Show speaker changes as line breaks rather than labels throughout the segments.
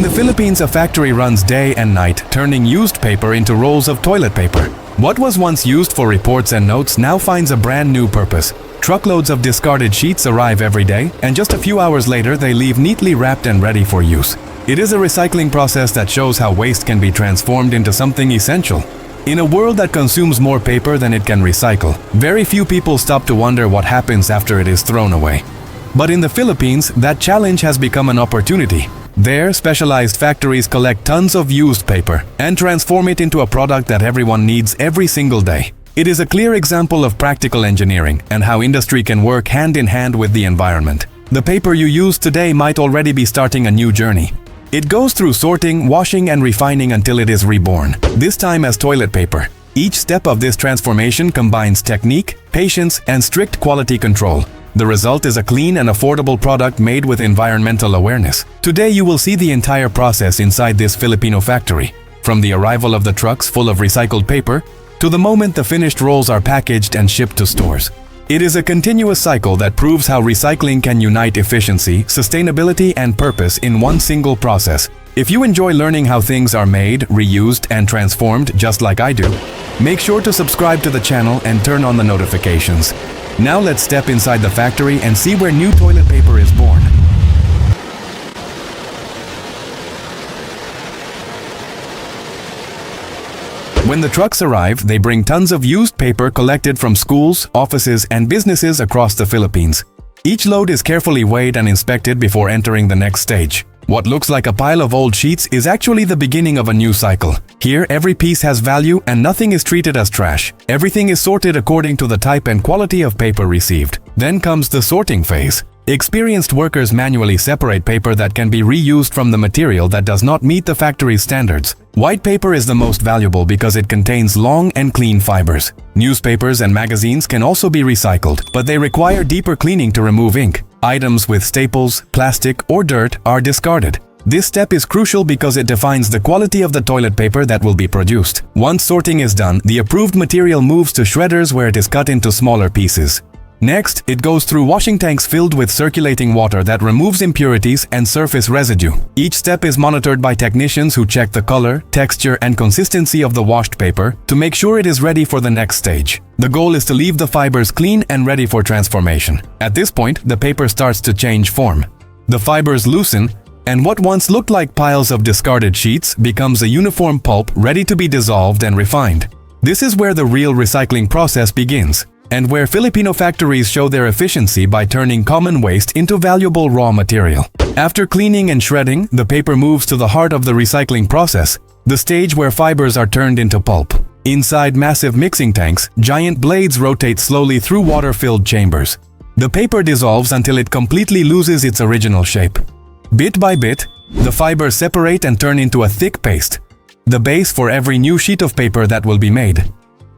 the Philippines, a factory runs day and night, turning used paper into rolls of toilet paper. What was once used for reports and notes now finds a brand new purpose. Truckloads of discarded sheets arrive every day, and just a few hours later they leave neatly wrapped and ready for use. It is a recycling process that shows how waste can be transformed into something essential. In a world that consumes more paper than it can recycle, very few people stop to wonder what happens after it is thrown away. But in the Philippines, that challenge has become an opportunity. There, specialized factories collect tons of used paper and transform it into a product that everyone needs every single day. It is a clear example of practical engineering and how industry can work hand in hand with the environment. The paper you use today might already be starting a new journey. It goes through sorting, washing, and refining until it is reborn, this time as toilet paper. Each step of this transformation combines technique, patience, and strict quality control. The result is a clean and affordable product made with environmental awareness. Today you will see the entire process inside this Filipino factory, from the arrival of the trucks full of recycled paper to the moment the finished rolls are packaged and shipped to stores. It is a continuous cycle that proves how recycling can unite efficiency, sustainability, and purpose in one single process. If you enjoy learning how things are made, reused, and transformed just like I do, make sure to subscribe to the channel and turn on the notifications. Now let's step inside the factory and see where new toilet paper is born. When the trucks arrive, they bring tons of used paper collected from schools, offices, and businesses across the Philippines. Each load is carefully weighed and inspected before entering the next stage. What looks like a pile of old sheets is actually the beginning of a new cycle. Here, every piece has value and nothing is treated as trash. Everything is sorted according to the type and quality of paper received. Then comes the sorting phase. Experienced workers manually separate paper that can be reused from the material that does not meet the factory's standards. White paper is the most valuable because it contains long and clean fibers. Newspapers and magazines can also be recycled, but they require deeper cleaning to remove ink. Items with staples, plastic, or dirt are discarded. This step is crucial because it defines the quality of the toilet paper that will be produced. Once sorting is done, the approved material moves to shredders where it is cut into smaller pieces. Next, it goes through washing tanks filled with circulating water that removes impurities and surface residue. Each step is monitored by technicians who check the color, texture, and consistency of the washed paper to make sure it is ready for the next stage. The goal is to leave the fibers clean and ready for transformation. At this point, the paper starts to change form. The fibers loosen, and what once looked like piles of discarded sheets becomes a uniform pulp ready to be dissolved and refined. This is where the real recycling process begins, and where Filipino factories show their efficiency by turning common waste into valuable raw material. After cleaning and shredding, the paper moves to the heart of the recycling process, the stage where fibers are turned into pulp. Inside massive mixing tanks, giant blades rotate slowly through water-filled chambers. The paper dissolves until it completely loses its original shape. Bit by bit, the fibers separate and turn into a thick paste, the base for every new sheet of paper that will be made.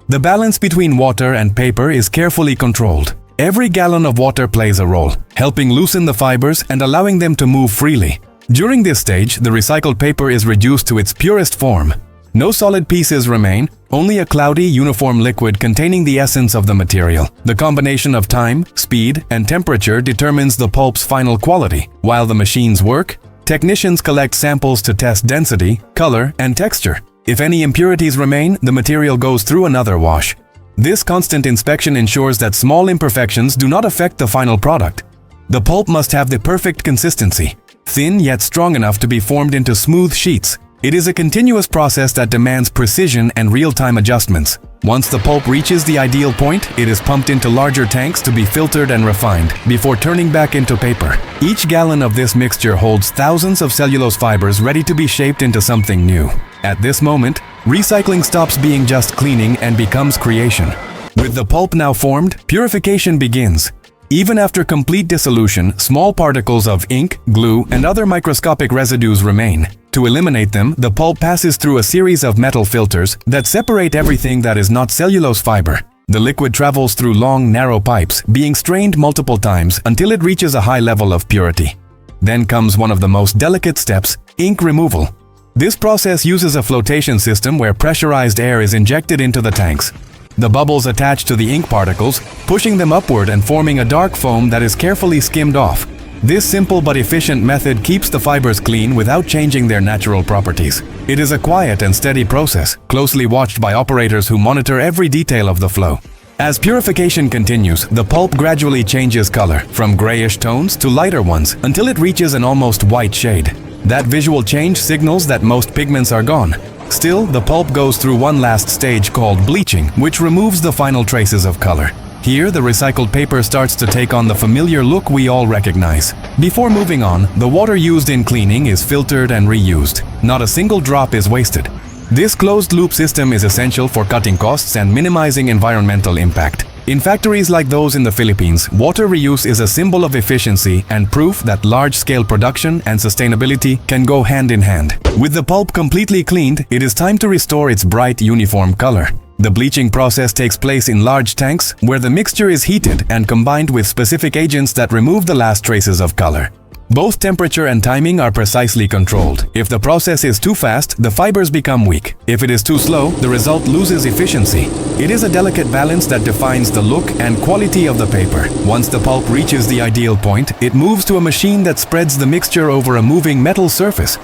The balance between water and paper is carefully controlled. Every gallon of water plays a role, helping loosen the fibers and allowing them to move freely. During this stage, the recycled paper is reduced to its purest form. No solid pieces remain, only a cloudy, uniform liquid containing the essence of the material. The combination of time, speed, and temperature determines the pulp's final quality. While the machines work, technicians collect samples to test density, color, and texture. If any impurities remain, the material goes through another wash. This constant inspection ensures that small imperfections do not affect the final product. The pulp must have the perfect consistency, thin yet strong enough to be formed into smooth sheets. It is a continuous process that demands precision and real-time adjustments. Once the pulp reaches the ideal point, it is pumped into larger tanks to be filtered and refined before turning back into paper. Each gallon of this mixture holds thousands of cellulose fibers ready to be shaped into something new. At this moment, recycling stops being just cleaning and becomes creation. With the pulp now formed, purification begins. Even after complete dissolution, small particles of ink, glue, and other microscopic residues remain. To eliminate them, the pulp passes through a series of metal filters that separate everything that is not cellulose fiber. The liquid travels through long, narrow pipes, being strained multiple times until it reaches a high level of purity. Then comes one of the most delicate steps, ink removal. This process uses a flotation system where pressurized air is injected into the tanks. The bubbles attach to the ink particles, pushing them upward and forming a dark foam that is carefully skimmed off. This simple but efficient method keeps the fibers clean without changing their natural properties. It is a quiet and steady process, closely watched by operators who monitor every detail of the flow. As purification continues, the pulp gradually changes color, from grayish tones to lighter ones, until it reaches an almost white shade. That visual change signals that most pigments are gone. Still, the pulp goes through one last stage called bleaching, which removes the final traces of color. Here, the recycled paper starts to take on the familiar look we all recognize. Before moving on, the water used in cleaning is filtered and reused. Not a single drop is wasted. This closed-loop system is essential for cutting costs and minimizing environmental impact. In factories like those in the Philippines, water reuse is a symbol of efficiency and proof that large-scale production and sustainability can go hand in hand. With the pulp completely cleaned, it is time to restore its bright, uniform color. The bleaching process takes place in large tanks where the mixture is heated and combined with specific agents that remove the last traces of color. Both temperature and timing are precisely controlled. If the process is too fast, the fibers become weak. If it is too slow, the result loses efficiency. It is a delicate balance that defines the look and quality of the paper. Once the pulp reaches the ideal point, it moves to a machine that spreads the mixture over a moving metal surface.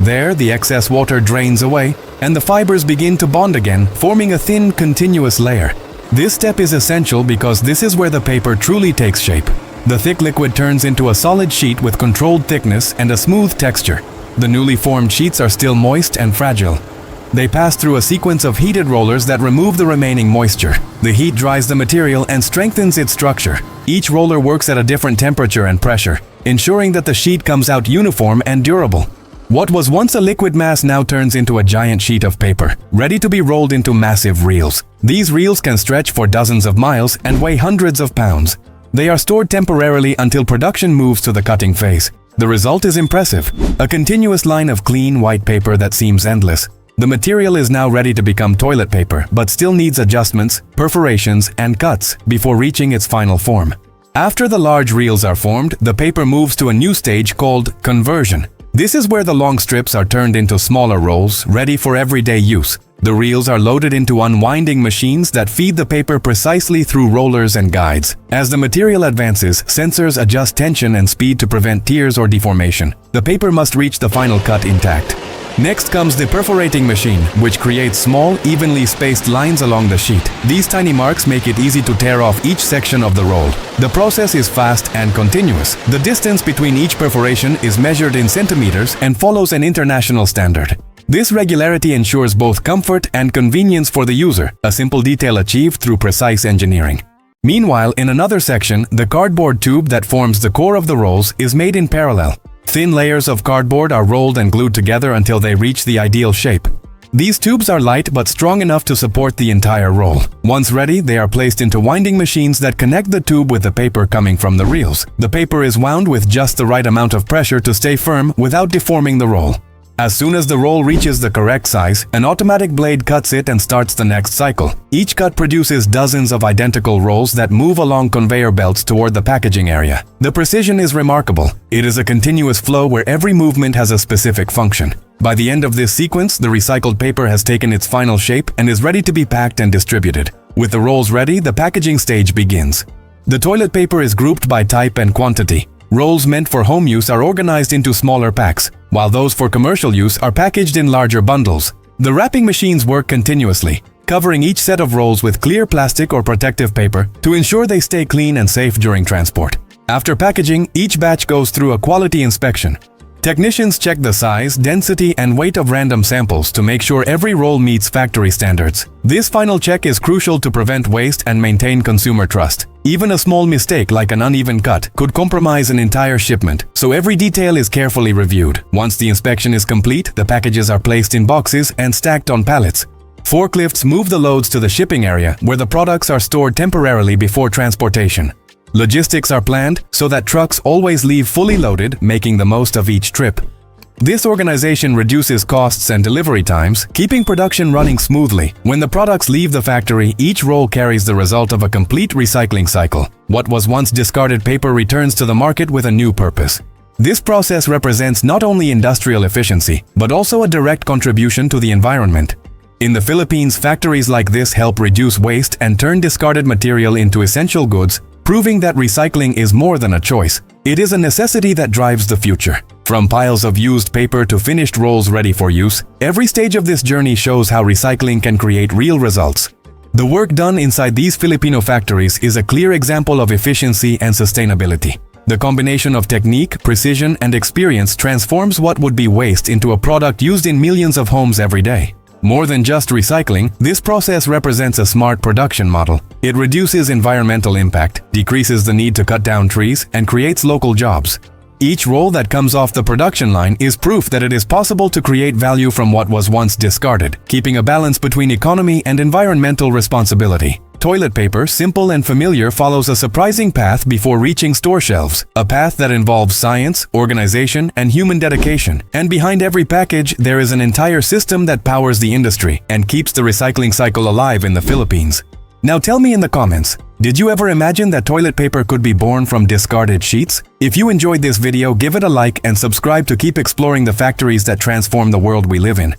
There, the excess water drains away, and the fibers begin to bond again, forming a thin, continuous layer. This step is essential because this is where the paper truly takes shape. The thick liquid turns into a solid sheet with controlled thickness and a smooth texture. The newly formed sheets are still moist and fragile. They pass through a sequence of heated rollers that remove the remaining moisture. The heat dries the material and strengthens its structure. Each roller works at a different temperature and pressure, ensuring that the sheet comes out uniform and durable. What was once a liquid mass now turns into a giant sheet of paper, ready to be rolled into massive reels. These reels can stretch for dozens of miles and weigh hundreds of pounds. They are stored temporarily until production moves to the cutting phase. The result is impressive, a continuous line of clean white paper that seems endless. The material is now ready to become toilet paper, but still needs adjustments, perforations, and cuts before reaching its final form. After the large reels are formed, the paper moves to a new stage called conversion. This is where the long strips are turned into smaller rolls, ready for everyday use. The reels are loaded into unwinding machines that feed the paper precisely through rollers and guides. As the material advances, sensors adjust tension and speed to prevent tears or deformation. The paper must reach the final cut intact. Next comes the perforating machine, which creates small, evenly spaced lines along the sheet. These tiny marks make it easy to tear off each section of the roll. The process is fast and continuous. The distance between each perforation is measured in centimeters and follows an international standard. This regularity ensures both comfort and convenience for the user, a simple detail achieved through precise engineering. Meanwhile, in another section, the cardboard tube that forms the core of the rolls is made in parallel. Thin layers of cardboard are rolled and glued together until they reach the ideal shape. These tubes are light but strong enough to support the entire roll. Once ready, they are placed into winding machines that connect the tube with the paper coming from the reels. The paper is wound with just the right amount of pressure to stay firm without deforming the roll. As soon as the roll reaches the correct size, an automatic blade cuts it and starts the next cycle. Each cut produces dozens of identical rolls that move along conveyor belts toward the packaging area. The precision is remarkable. It is a continuous flow where every movement has a specific function. By the end of this sequence, the recycled paper has taken its final shape and is ready to be packed and distributed. With the rolls ready, the packaging stage begins. The toilet paper is grouped by type and quantity. Rolls meant for home use are organized into smaller packs, while those for commercial use are packaged in larger bundles. The wrapping machines work continuously, covering each set of rolls with clear plastic or protective paper to ensure they stay clean and safe during transport. After packaging, each batch goes through a quality inspection. Technicians check the size, density, and weight of random samples to make sure every roll meets factory standards. This final check is crucial to prevent waste and maintain consumer trust. Even a small mistake like an uneven cut could compromise an entire shipment, so every detail is carefully reviewed. Once the inspection is complete, the packages are placed in boxes and stacked on pallets. Forklifts move the loads to the shipping area where the products are stored temporarily before transportation. Logistics are planned so that trucks always leave fully loaded, making the most of each trip. This organization reduces costs and delivery times, keeping production running smoothly. When the products leave the factory, each roll carries the result of a complete recycling cycle. What was once discarded paper returns to the market with a new purpose. This process represents not only industrial efficiency, but also a direct contribution to the environment. In the Philippines, factories like this help reduce waste and turn discarded material into essential goods, proving that recycling is more than a choice. It is a necessity that drives the future. From piles of used paper to finished rolls ready for use, every stage of this journey shows how recycling can create real results. The work done inside these Filipino factories is a clear example of efficiency and sustainability. The combination of technique, precision, and experience transforms what would be waste into a product used in millions of homes every day. More than just recycling, this process represents a smart production model. It reduces environmental impact, decreases the need to cut down trees, and creates local jobs. Each roll that comes off the production line is proof that it is possible to create value from what was once discarded, keeping a balance between economy and environmental responsibility. Toilet paper, simple and familiar, follows a surprising path before reaching store shelves, a path that involves science, organization, and human dedication. And behind every package, there is an entire system that powers the industry and keeps the recycling cycle alive in the Philippines. Now tell me in the comments, did you ever imagine that toilet paper could be born from discarded sheets? If you enjoyed this video, give it a like and subscribe to keep exploring the factories that transform the world we live in.